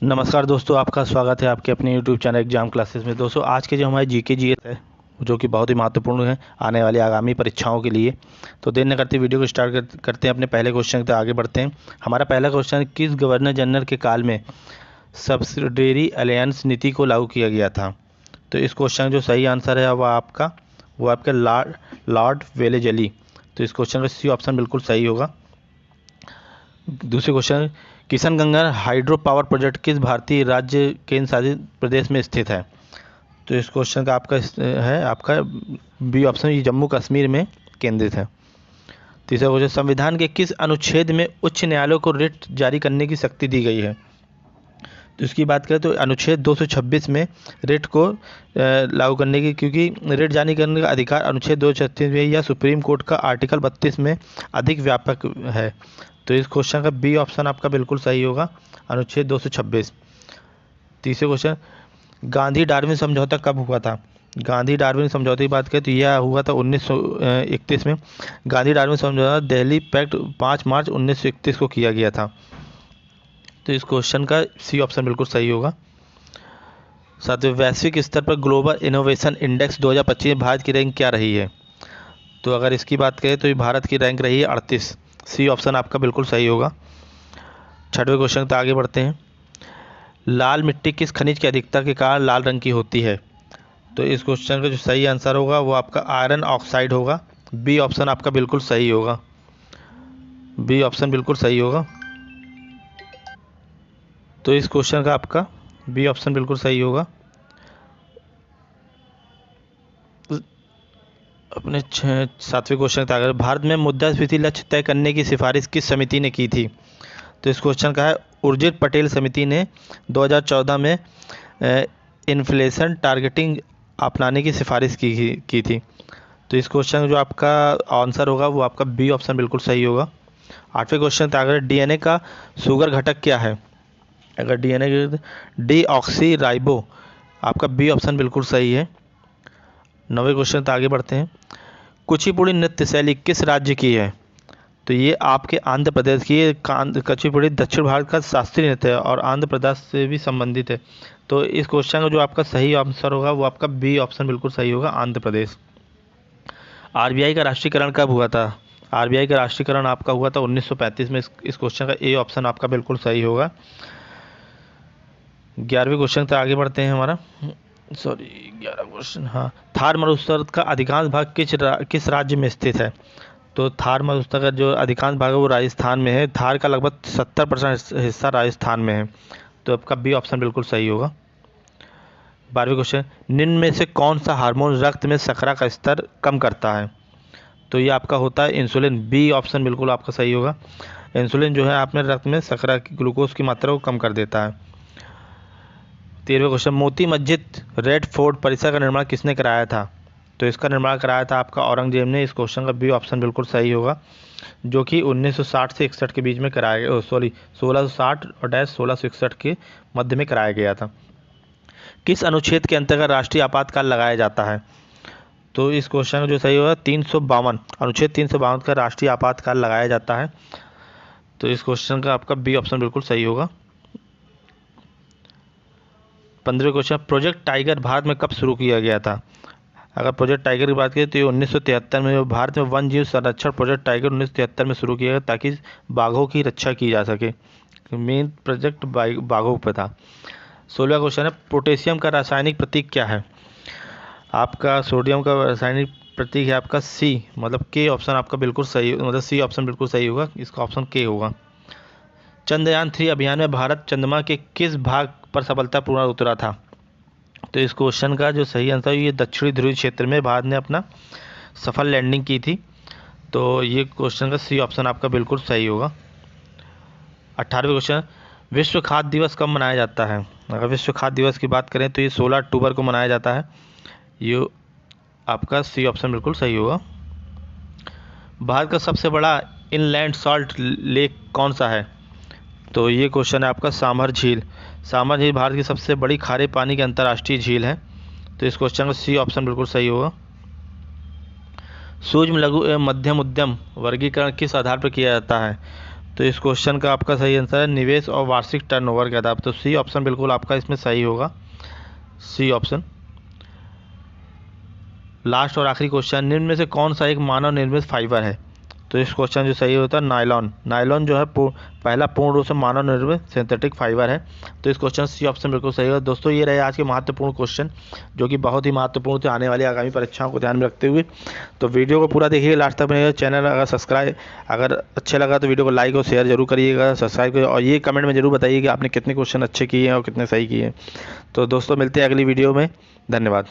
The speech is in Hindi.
नमस्कार दोस्तों, आपका स्वागत है आपके अपने YouTube चैनल एग्जाम क्लासेस में। दोस्तों, आज के जो हमारे जीके जीएस है जो कि बहुत ही महत्वपूर्ण है आने वाली आगामी परीक्षाओं के लिए। तो देर न करते वीडियो को स्टार्ट करते हैं। अपने पहले क्वेश्चन तक आगे बढ़ते हैं। हमारा पहला क्वेश्चन, किस गवर्नर जनरल के काल में सब्सिडरी अलायंस नीति को लागू किया गया था? तो इस क्वेश्चन का जो सही आंसर है वो आपका लॉर्ड वेलेजली। तो इस क्वेश्चन का सी ऑप्शन बिल्कुल सही होगा। दूसरे question, Kishanganga hydro power project किस भारतीय राज्य केंद्र शासित प्रदेश में स्थित है? तो इस क्वेश्चन का आपका बी ऑप्शन, ये जम्मू कश्मीर में केंद्रित है। तीसरा क्वेश्चन, संविधान के किस अनुच्छेद में उच्च न्यायालय को रिट जारी करने की शक्ति दी गई है? तो इसकी बात करें तो अनुच्छेद 226 में रिट को लागू करने की, क्योंकि रिट जारी करने का अधिकार अनुच्छेद 236 में या सुप्रीम कोर्ट का आर्टिकल 32 में अधिक व्यापक है। तो इस क्वेश्चन का बी ऑप्शन आपका बिल्कुल सही होगा, अनुच्छेद 226। तीसरे क्वेश्चन, गांधी डार्विन समझौता कब हुआ था? गांधी डार्विन समझौते की बात करें तो यह हुआ था 1931 में। गांधी डार्विन समझौता दिल्ली पैक्ट 5 मार्च 1931 को किया गया था। तो इस क्वेश्चन का सी ऑप्शन बिल्कुल सही होगा। साथ वैश्विक स्तर पर ग्लोबल इनोवेशन इंडेक्स 2025 में भारत की रैंक क्या रही है? तो अगर इसकी बात करें तो ये भारत की रैंक रही है 38। सी ऑप्शन आपका बिल्कुल सही होगा। छठवें क्वेश्चन तक आगे बढ़ते हैं। लाल मिट्टी किस खनिज की अधिकता के कारण लाल रंग की होती है? तो इस क्वेश्चन का जो सही आंसर होगा वो आपका आयरन ऑक्साइड होगा। बी ऑप्शन आपका बिल्कुल सही होगा। बी ऑप्शन बिल्कुल सही होगा। तो इस क्वेश्चन का आपका बी ऑप्शन बिल्कुल सही होगा। अपने सातवें क्वेश्चन तक आगे, भारत में मुद्रास्फीति लक्ष्य तय करने की सिफारिश किस समिति ने की थी? तो इस क्वेश्चन का है उर्जित पटेल समिति ने 2014 में इन्फ्लेशन टारगेटिंग अपनाने की सिफारिश की थी। तो इस क्वेश्चन का जो आपका आंसर होगा वो आपका बी ऑप्शन बिल्कुल सही होगा। आठवें क्वेश्चन तक आगे, डीएनए का शुगर घटक क्या है? अगर डीएनए डीऑक्सी राइबो, आपका बी ऑप्शन बिल्कुल सही है। नवे क्वेश्चन तक आगे बढ़ते हैं। कुचिपुड़ी नृत्य शैली किस राज्य की है? तो ये आपके आंध्र प्रदेश की है। कुचिपुड़ी दक्षिण भारत का शास्त्रीय नृत्य है और आंध्र प्रदेश से भी संबंधित है। तो इस क्वेश्चन का जो आपका सही आंसर होगा वो आपका बी ऑप्शन बिल्कुल सही होगा, आंध्र प्रदेश। आरबीआई का राष्ट्रीयकरण कब हुआ था? आरबीआई का राष्ट्रीयकरण आपका हुआ था 1935 में। इस क्वेश्चन का ए ऑप्शन आपका बिल्कुल सही होगा। 11वें क्वेश्चन तक आगे बढ़ते हैं। 11 क्वेश्चन, हाँ। थार मरुस्थल का अधिकांश भाग किस राज्य में स्थित है? तो थार मरुस्थल का जो अधिकांश भाग है वो राजस्थान में है। थार का लगभग 70% हिस्सा राजस्थान में है। तो आपका बी ऑप्शन बिल्कुल सही होगा। 12वें क्वेश्चन, निम्न में से कौन सा हार्मोन रक्त में शर्करा का स्तर कम करता है? तो ये आपका होता है इंसुलिन। बी ऑप्शन बिल्कुल आपका सही होगा। इंसुलिन जो है आपने रक्त में शर्करा की, ग्लूकोज की मात्रा को कम कर देता है। 13वें question, Moti Masjid red fort परिसर का निर्माण किसने कराया था? तो इसका निर्माण कराया था आपका औरंगजेब ने। इस क्वेश्चन का बी ऑप्शन बिल्कुल सही होगा, जो कि 1960 से 61 के बीच में कराया गया, 1660 और 1661 के मध्य में कराया गया था। किस अनुच्छेद के अंतर्गत राष्ट्रीय आपातकाल लगाया जाता है? तो इस क्वेश्चन का जो सही होगा 352, अनुच्छेद 352 का राष्ट्रीय आपातकाल लगाया जाता है। तो इस क्वेश्चन का आपका बी ऑप्शन बिल्कुल सही होगा। 15वें क्वेश्चन, प्रोजेक्ट टाइगर भारत में कब शुरू किया गया था? अगर प्रोजेक्ट टाइगर की बात करें तो ये 1973 में, भारत में वन जीव संरक्षण प्रोजेक्ट टाइगर 1973 में शुरू किया गया ताकि बाघों की रक्षा की जा सके। मेन प्रोजेक्ट बाघों पर था। 16वां क्वेश्चन है, पोटेशियम का रासायनिक प्रतीक क्या है? आपका सोडियम का रासायनिक प्रतीक है आपका सी, मतलब के ऑप्शन आपका बिल्कुल सही, मतलब सी ऑप्शन बिल्कुल सही होगा। इसका ऑप्शन के होगा। चंद्रयान 3 अभियान में भारत चंद्रमा के किस भाग पर सफलतापूर्वक उतरा था? तो इस क्वेश्चन का जो सही आंसर है, ये दक्षिणी ध्रुव क्षेत्र में भारत ने अपना सफल लैंडिंग की थी। तो ये क्वेश्चन का सी ऑप्शन आपका बिल्कुल सही होगा। 18वें क्वेश्चन, विश्व खाद्य दिवस कब मनाया जाता है? अगर विश्व खाद्य दिवस की बात करें तो ये 16 अक्टूबर को मनाया जाता है। ये आपका सी ऑप्शन बिल्कुल सही होगा। भारत का सबसे बड़ा इनलैंड सॉल्ट लेक कौन सा है? तो ये क्वेश्चन है आपका सामर झील। सामर झील भारत की सबसे बड़ी खारे पानी की अंतर्राष्ट्रीय झील है। तो इस क्वेश्चन का सी ऑप्शन बिल्कुल सही होगा। सूक्ष्म लघु एवं मध्यम उद्यम वर्गीकरण किस आधार पर किया जाता है? तो इस क्वेश्चन का आपका सही आंसर है निवेश और वार्षिक टर्नओवर के आधार। तो सी ऑप्शन बिल्कुल आपका इसमें सही होगा, सी ऑप्शन। लास्ट और आखिरी क्वेश्चन, निम्न में से कौन सा एक मानव निर्मित फाइबर है? तो इस क्वेश्चन जो सही होता है नायलॉन। नायलॉन जो है पहला पूर्ण रूप से मानव निर्मित सिंथेटिक फाइबर है। तो इस क्वेश्चन सी ऑप्शन बिल्कुल सही होगा। दोस्तों ये रहे आज के महत्वपूर्ण क्वेश्चन, जो कि बहुत ही महत्वपूर्ण थे आने वाली आगामी परीक्षाओं को ध्यान में रखते हुए। तो वीडियो को पूरा देखिए लास्ट तक बनेगा। चैनल अगर सब्सक्राइब, अगर अच्छे लगा तो वीडियो को लाइक और शेयर जरूर करिएगा, सब्सक्राइब करिए, और ये कमेंट में जरूर बताइए कि आपने कितने क्वेश्चन अच्छे किए हैं और कितने सही किए हैं। तो दोस्तों मिलते हैं अगली वीडियो में, धन्यवाद।